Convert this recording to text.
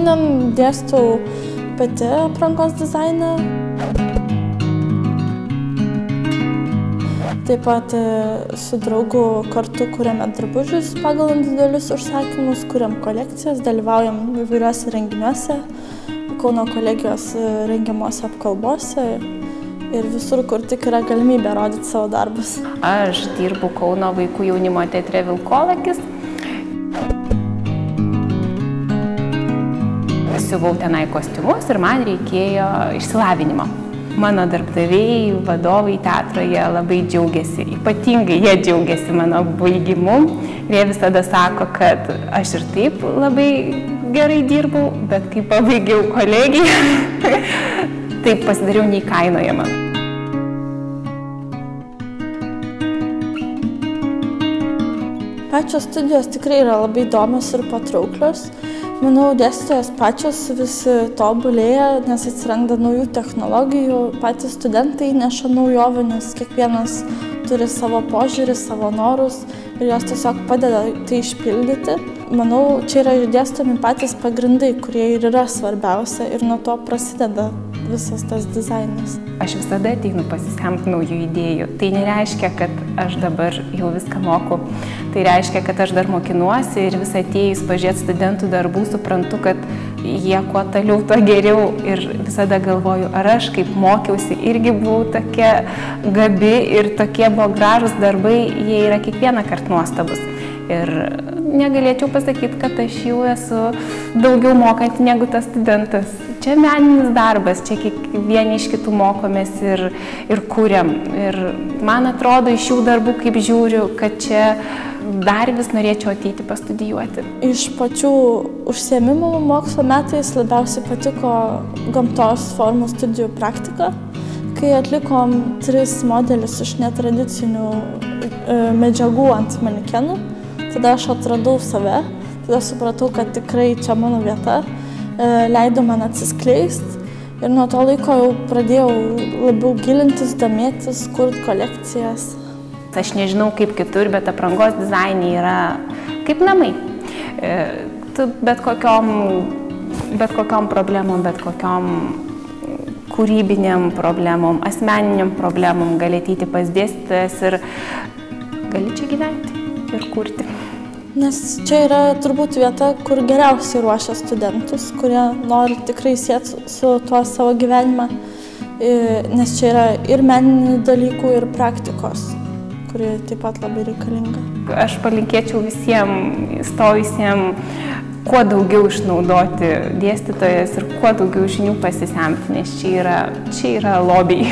Šiandien dėstau pati aprangos dizainą. Taip pat su draugu kartu kuriame drabužius pagal individualius užsakymus, kuriam kolekcijas, dalyvaujam įvairiuose renginiuose, Kauno kolegijos rengiamuose apkalbose ir visur, kur tik yra galimybė rodyti savo darbus. Aš dirbu Kauno vaikų jaunimo teatre Vilkolakis. Siuvau tenai kostiumus ir man reikėjo išsilavinimo. Mano darbdaviai, vadovai teatro, jie labai džiaugiasi, ypatingai jie džiaugiasi mano baigimu. Jie visada sako, kad aš ir taip labai gerai dirbau, bet kai pabaigiau kolegiją, taip pasidariau neįkainojama. Pačios studijos tikrai yra labai įdomios ir patrauklios. Manau, dėstytojos pačios vis tobulėja, nes atsiranda naujų technologijų, patys studentai neša naujovių, nes kiekvienas turi savo požiūrį, savo norus ir jos tiesiog padeda tai išpildyti. Manau, čia yra dėstomi patys pagrindai, kurie ir yra svarbiausia ir nuo to prasideda visas tas dizainas. Aš visada ateinu pasisemti naujų idėjų. Tai nereiškia, kad aš dabar jau viską moku. Tai reiškia, kad aš dar mokinuosi ir vis atėjus pažiūrėti studentų darbų suprantu, kad jie kuo toliau, tuo geriau. Ir visada galvoju, ar aš kaip mokiausi irgi buvau tokia gabi ir tokie buvo gražūs darbai, jie yra kiekvieną kartą nuostabus. Ir negalėčiau pasakyti, kad aš jau esu daugiau mokanti negu tas studentas. Čia meninis darbas, čia vieni iš kitų mokomės ir kuriam. Ir man atrodo iš šių darbų, kaip žiūriu, kad čia dar vis norėčiau ateiti pastudijuoti. Iš pačių užsiėmimų mokslo metais labiausiai patiko gamtos formų studijų praktika, kai atlikom 3 modelius iš netradicinių medžiagų ant manekenų. Tada aš atradau save, tada supratau, kad tikrai čia mano vieta, leido man atsiskleisti ir nuo to laiko jau pradėjau labiau gilintis, domėtis, kurti kolekcijas. Aš nežinau kaip kitur, bet aprangos dizainai yra kaip namai. Tu bet kokiom problemom, bet kokiom kūrybiniam problemom, asmeniniam problemom gali ateiti pas dėstytojas ir gali čia gyventi ir kurti. Nes čia yra turbūt vieta, kur geriausiai ruošia studentus, kurie nori tikrai sieti su tuo savo gyvenimą, nes čia yra ir meninių dalykų, ir praktikos, kuri taip pat labai reikalinga. Aš palinkėčiau visiems stojusiems kuo daugiau išnaudoti dėstytojas ir kuo daugiau žinių pasisemti, nes čia yra lobiai.